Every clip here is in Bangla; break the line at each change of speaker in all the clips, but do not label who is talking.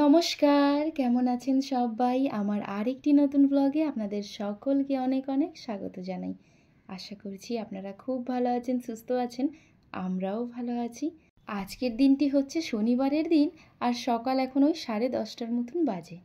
নমস্কার, কেমন আছেন সবাই? আমার আরেকটি নতুন ব্লগে আপনাদের সকলকে অনেক অনেক স্বাগত জানাই। আশা করছি আপনারা খুব ভালো আছেন, সুস্থ আছেন। আমরাও ভালো আছি। আজকের দিনটি হচ্ছে শনিবারের দিন, আর সকাল এখন ওই 10:30টার মতন বাজে।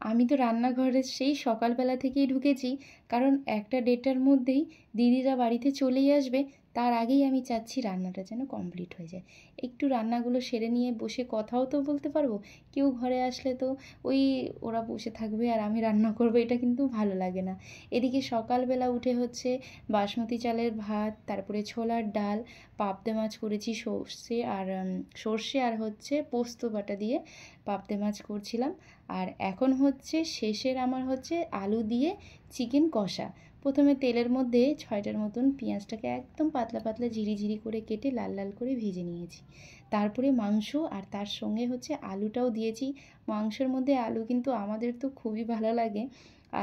আমি তো রান্নাঘরে সেই সকালবেলা থেকেই ঢুকেছি, কারণ 1-1:30টার মধ্যেই দিদিরা বাড়িতে চলেই আসবে। তার আগেই আমি চাচ্ছি রান্নাটা যেন কমপ্লিট হয়ে যায়। একটু রান্নাগুলো সেরে নিয়ে বসে কথাও তো বলতে পারবো। কেউ ঘরে আসলে তো ওই ওরা বসে থাকবে আর আমি রান্না করবো, এটা কিন্তু ভালো লাগে না। এদিকে সকালবেলা উঠে হচ্ছে বাসমতি চালের ভাত, তারপরে ছোলার ডাল, পাবদা মাছ করেছি সর্ষে আর হচ্ছে পোস্ত বাটা দিয়ে পাবদা মাছ করছিলাম। আর এখন হচ্ছে শেষের আমার হচ্ছে আলু দিয়ে চিকেন কষা। প্রথমে তেলের মধ্যে 6টার মতন পেঁয়াজটাকে একদম পাতলা পাতলা ঝিরিঝিরি করে কেটে লাল লাল করে ভেজে নিয়েছি। তারপরে মাংস আর তার সঙ্গে হচ্ছে আলুটাও দিয়েছি। মাংসের মধ্যে আলু কিন্তু আমাদের তো খুবই ভালো লাগে,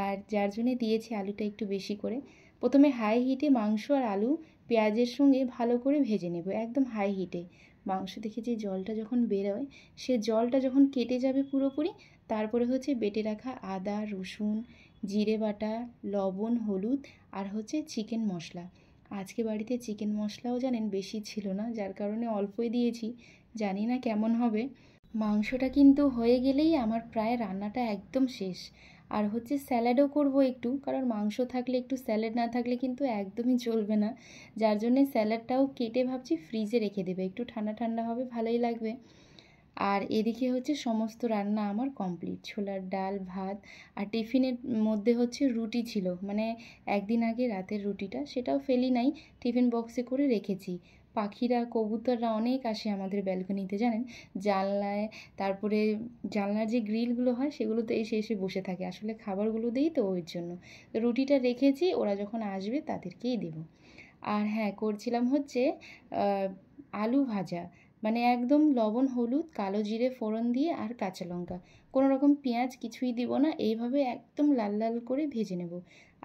আর যার জন্যে দিয়েছি আলুটা একটু বেশি করে। প্রথমে হাই হিটে মাংস আর আলু পেঁয়াজের সঙ্গে ভালো করে ভেজে নেব, একদম হাই হিটে। মাংস থেকে যে জলটা যখন বেরোয়, সে জলটা যখন কেটে যাবে পুরোপুরি, তারপরে হচ্ছে বেটে রাখা আদা, রসুন, জিরে বাটা, লবণ, হলুদ আর হচ্ছে চিকেন মশলা। আজকে বাড়িতে চিকেন মশলাও জানেন বেশি ছিল না, যার কারণে অল্পই দিয়েছি। জানি না কেমন হবে। মাংসটা কিন্তু হয়ে গেলেই আমার প্রায় রান্নাটা একদম শেষ। আর হচ্ছে স্যালাডও করব একটু, কারণ মাংস থাকলে একটু স্যালাড না থাকলে কিন্তু একদমই চলবে না। যার জন্যে স্যালাডটাও কেটে ভাবছি ফ্রিজে রেখে দেবে, একটু ঠান্ডা ঠান্ডা হবে, ভালোই লাগবে। আর এদিকে হচ্ছে সমস্ত রান্না আমার কমপ্লিট। ছোলার ডাল, ভাত, আর টিফিনের মধ্যে হচ্ছে রুটি ছিল, মানে একদিন আগে রাতের রুটিটা, সেটাও ফেলি নাই, টিফিন বক্সে করে রেখেছি। পাখিরা, কবুতররা অনেক আসে আমাদের ব্যালকনিতে জানেন, জানলায়, তারপরে জানলার যে গ্রিলগুলো হয় সেগুলোতে এসে এসে বসে থাকে। আসলে খাবারগুলো দিই তো ওই জন্য। তো রুটিটা রেখেছি, ওরা যখন আসবে তাদেরকেই দেবো। আর হ্যাঁ, করছিলাম হচ্ছে আলু ভাজা, মানে একদম লবণ, হলুদ, কালো জিরে ফোড়ন দিয়ে আর কাঁচা লঙ্কা, কোনো রকম পেঁয়াজ কিছুই দিব না, এইভাবে একদম লাল লাল করে ভেজে নেব।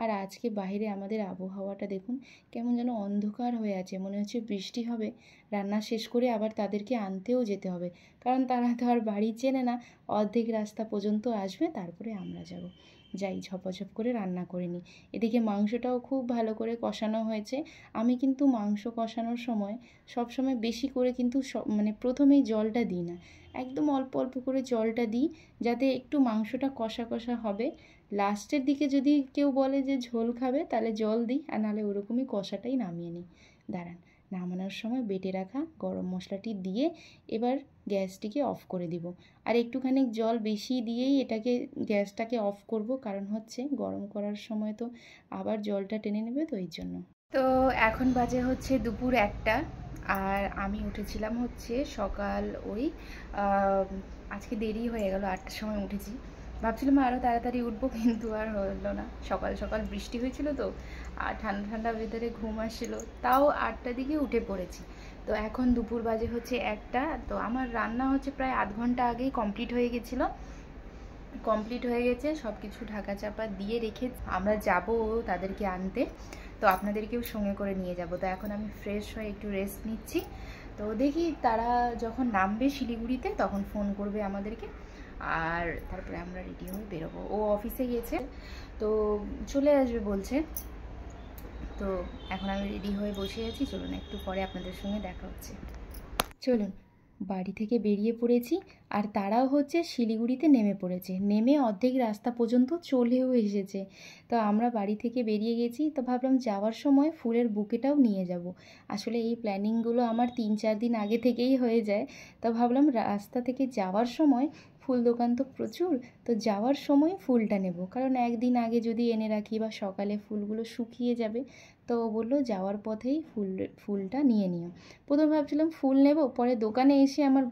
আর আজকে বাইরে আমাদের আবহাওয়াটা দেখুন, কেমন যেন অন্ধকার হয়ে আছে, মনে হচ্ছে বৃষ্টি হবে। রান্না শেষ করে আবার তাদেরকে আনতেও যেতে হবে, কারণ তারা তো আর বাড়ি চেনে না। অর্ধেক রাস্তা পর্যন্ত আসবে, তারপরে আমরা যাব। যাই, ঝপাঝপ করে রান্না করে নিই। এদিকে মাংসটাও খুব ভালো করে কষানো হয়েছে। আমি কিন্তু মাংস কষানোর সময় সবসময় বেশি করে কিন্তু মানে প্রথমেই জলটা দিই না, একদম অল্প অল্প করে জলটা দিই, যাতে একটু মাংসটা কষা কষা হবে। লাস্টের দিকে যদি কেউ বলে যে ঝোল খাবে, তাহলে জল দিই, আর নাহলে ওরকমই কষাটাই নামিয়ে নিই। দাঁড়ান, নামানোর সময় বেটে রাখা গরম মশলাটি দিয়ে এবার গ্যাসটিকে অফ করে দিব। আর একটুখানি জল বেশি দিয়েই এটাকে গ্যাসটাকে অফ করব, কারণ হচ্ছে গরম করার সময় তো আবার জলটা টেনে নেবে, তো এই জন্য। তো এখন বাজে হচ্ছে দুপুর 1টা, আর আমি উঠেছিলাম হচ্ছে সকাল ওই আজকে দেরি হয়ে গেল, 8টার সময় উঠেছি। ভাবছিলাম আরও তাড়াতাড়ি উঠবো, কিন্তু আর হলো না। সকাল সকাল বৃষ্টি হয়েছিল তো, আর ঠান্ডা ঠান্ডা ওয়েদারে ঘুম আসছিল, তাও 8টার দিকে উঠে পড়েছি। তো এখন দুপুর বাজে হচ্ছে 1টা। তো আমার রান্না হচ্ছে প্রায় আধ ঘন্টা আগেই কমপ্লিট হয়ে গেছিলো। সব কিছু ঢাকা চাপা দিয়ে রেখে আমরা যাব তাদেরকে আনতে। তো আপনাদেরকেও সঙ্গে করে নিয়ে যাব। তো এখন আমি ফ্রেশ হয়ে একটু রেস্ট নিচ্ছি। তো দেখি তারা যখন নামবে শিলিগুড়িতে, তখন ফোন করবে আমাদেরকে, আর তারপরে আমরা রেডি হয়ে বেরোবো। ও অফিসে গিয়েছে, তো চলে আসবে বলছে। তো এখন আমি রেডি হয়ে বসে আছি, চলুন একটু পরে আপনাদের সঙ্গে দেখা হচ্ছে। চলুন, বাড়ি থেকে বেরিয়ে পড়েছি, আর তারাও হচ্ছে শিলিগুড়িতে নেমে পড়েছে, নেমে অর্ধেক রাস্তা পর্যন্ত চলেও এসেছে। তো আমরা বাড়ি থেকে বেরিয়ে গেছি, তো ভাবলাম যাওয়ার সময় ফুলের বুকেটাও নিয়ে যাব। আসলে এই প্ল্যানিংগুলো আমার 3-4 দিন আগে থেকেই হয়ে যায়। তো ভাবলাম রাস্তা থেকে যাওয়ার সময়, ফুল দোকান তো প্রচুর, তো যাওয়ার সময় ফুলটা নেব, কারণ একদিন আগে যদি এনে রাখি বা সকালে ফুলগুলো শুকিয়ে যাবে। তো ও বললো যাওয়ার পথেই ফুলটা নিয়ে নিও। প্রথমে ভাবছিলাম ফুল নেব, পরে দোকানে এসে আমার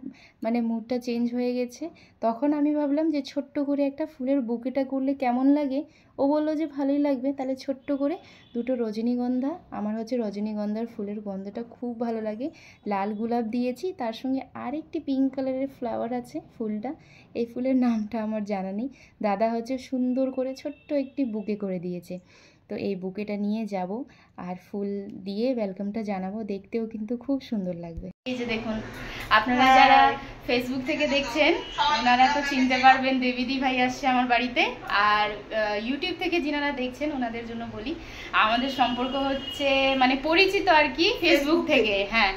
মানে মুডটা চেঞ্জ হয়ে গেছে। তখন আমি ভাবলাম যে ছোট্ট করে একটা ফুলের বুকেটা করলে কেমন লাগে। ও বললো যে ভালোই লাগবে, তাহলে ছোট্ট করে 2টো রজনীগন্ধা, আমার হচ্ছে রজনীগন্ধার ফুলের গন্ধটা খুব ভালো লাগে, লাল গোলাপ দিয়েছি, তার সঙ্গে আরেকটি পিঙ্ক কালারের ফ্লাওয়ার আছে ফুলটা, এই ফুলের নামটা আমার জানা নেই। দাদা হচ্ছে সুন্দর করে ছোট্ট একটি বুকে করে দিয়েছে। তো এই বুকেটা নিয়ে যাব, আর ফুল দিয়ে ওয়েলকামটা জানাবো, দেখতেও কিন্তু খুব সুন্দর লাগবে। এই যে দেখুন, আপনারা যারা ফেসবুক থেকে দেখছেন ওনারা তো চিনতে পারবেন, দেবীদি ভাই আসছে আমার বাড়িতে। আর ইউটিউব থেকে যিনারা দেখছেন ওনাদের জন্য বলি, আমাদের সম্পর্ক হচ্ছে মানে পরিচিত আর কি ফেসবুক থেকে। হ্যাঁ,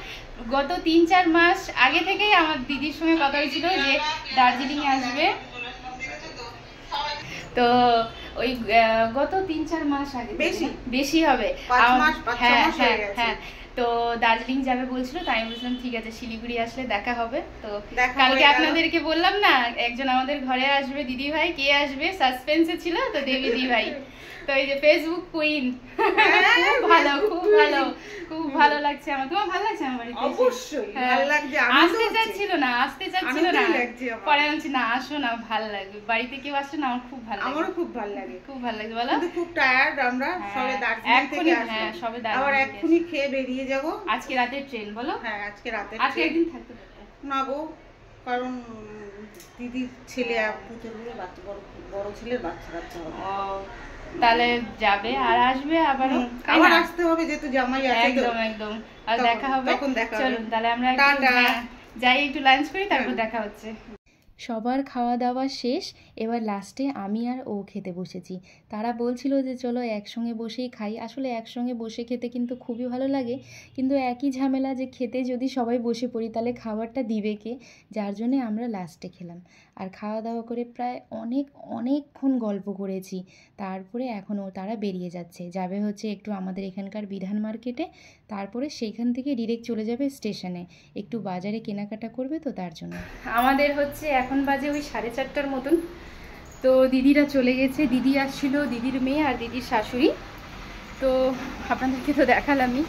গত 3-4 মাস আগে থেকেই আমার দিদির সঙ্গে কথা হয়েছিল যে দার্জিলিং আসবে। তো ওই গত 3-4 মাস আগে, বেশি হবে, হ্যাঁ হ্যাঁ হ্যাঁ, তো দার্জিলিং যাবে বলছিল, তাই আমি বলছিলাম ঠিক আছে শিলিগুড়ি আসলে দেখা হবে। তো কালকে আপনাদেরকে বললাম না একজন আমাদের ঘরে আসবে দিদি ভাই, কে আসবে সাসপেন্সে ছিল, তো দেবীদি ভাই। তো এই যে ফেসবুক কুইন, খুব ভালো খুব ভালো, খুব ভালো লাগছে আমার। তোমার ভালো লাগছে আমার বাড়িতে?
অবশ্যই ভালো লাগছে।
আসতে চাচ্ছিল না পরে বলছি না আসো না, ভালো লাগবে, বাড়িতে কেউ আসছে না, আমার খুব ভালো লাগে।
আমারও খুব ভালো লাগে,
খুব ভালো লাগে বলো।
কিন্তু খুব টায়ার্ড আমরা, সবে দার্জিলিং থেকে আসলাম।
হ্যাঁ সবে
আবার এক্ষুনি খেয়ে বেরিয়ে যাব।
আজকে রাতের ট্রেন বলো?
হ্যাঁ আজকে রাতে।
আজকে একদিন থাকতে পারবে
না গো, কারণ দিদির ছেলে বাচ্চা, বড় ছেলের বাচ্চা হবে।
তাহলে যাবে আর আসবে আবার
আসতে হবে, যেহেতু জামাই আছে।
একদম একদম, আর দেখা হবে তখন। চলুন তাহলে আমরা যাই একটু লাঞ্চ করি, তারপর দেখা হচ্ছে। সবার খাওয়া দাওয়া শেষ, এবার লাস্টে আমি আর ও খেতে বসেছি। তারা বলছিল যে চলো একসঙ্গে বসেই খাই। আসলে একসঙ্গে বসে খেতে কিন্তু খুবই ভালো লাগে, কিন্তু একই ঝামেলা যে খেতে যদি সবাই বসে পড়ি তাহলে খাবারটা দিবে কে, যার জন্যে আমরা লাস্টে খেলাম। আর খাওয়া দাওয়া করে প্রায় অনেকক্ষণ গল্প করেছি। তারপরে এখনও তারা বেরিয়ে যাবে হচ্ছে একটু আমাদের এখানকার বিধান মার্কেটে, তারপরে সেইখান থেকে ডিরেক্ট চলে যাবে স্টেশনে, একটু বাজারে কেনাকাটা করবে, তো তার জন্য। আমাদের হচ্ছে এখন বাজে ওই 4:30টার মতন। তো দিদিরা চলে গেছে, দিদি আসছিল, দিদির মেয়ে আর দিদির শাশুড়ি। তো আপনাদেরকে তো দেখালামই,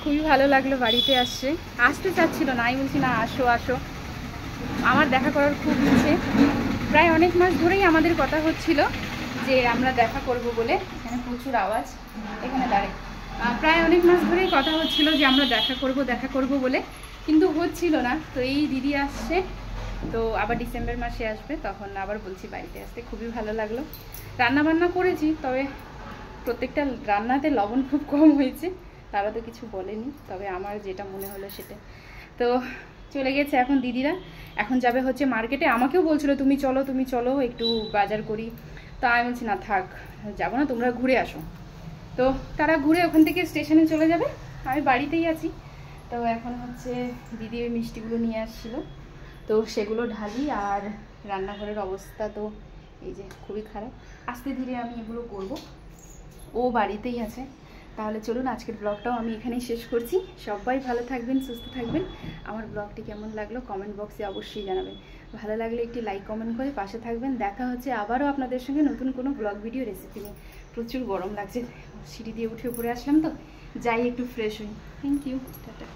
খুবই ভালো লাগলো বাড়িতে আসতে চাচ্ছিল না, আমি বলছি না আসো আসো, আমার দেখা করার খুব ইচ্ছে। প্রায় অনেক মাস ধরেই আমাদের কথা হচ্ছিল যে আমরা দেখা করব বলে। এখানে প্রচুর আওয়াজ, এখানে দাঁড়াই। প্রায় অনেক মাস ধরেই কথা হচ্ছিল যে আমরা দেখা করব বলে, কিন্তু হচ্ছিল না। তো এই দিদি আসছে, তো আবার ডিসেম্বর মাসে আসবে, তখন আবার বলছি বাড়িতে আসতে। খুবই ভালো লাগলো। রান্না বান্না করেছি, তবে প্রত্যেকটা রান্নাতে লবণ খুব কম হয়েছে, তারা তো কিছু বলেনি, তবে আমার যেটা মনে হলো সেটা। তো চলে গেছে এখন দিদিরা, এখন যাবে হচ্ছে মার্কেটে। আমাকেও বলছিল তুমি চলো একটু বাজার করি, তা আমি বলছি না থাক, যাবো না, তোমরা ঘুরে আসো। তো তারা ঘুরে ওখান থেকে স্টেশনে চলে যাবে, আমি বাড়িতেই আছি। তো এখন হচ্ছে দিদি ওই মিষ্টিগুলো নিয়ে আসছিল, তো সেগুলো ঢালি। আর রান্নাঘরের অবস্থা তো এই যে খুবই খারাপ, আস্তে ধীরে আমি এগুলো করব। ও বাড়িতেই আছে। তাহলে চলুন আজকের ব্লগটাও আমি এখানেই শেষ করছি। সবাই ভালো থাকবেন, সুস্থ থাকবেন। আমার ব্লগটি কেমন লাগলো কমেন্ট বক্সে অবশ্যই জানাবেন। ভালো লাগলে একটি লাইক কমেন্ট করে পাশে থাকবেন। দেখা হচ্ছে আবারও আপনাদের সঙ্গে নতুন কোনো ব্লগ ভিডিও রেসিপি নিয়ে। প্রচুর গরম লাগছে, সিঁড়ি দিয়ে উঠে উপরে আসলাম, তো যাই একটু ফ্রেশ হই। Thank you, tata.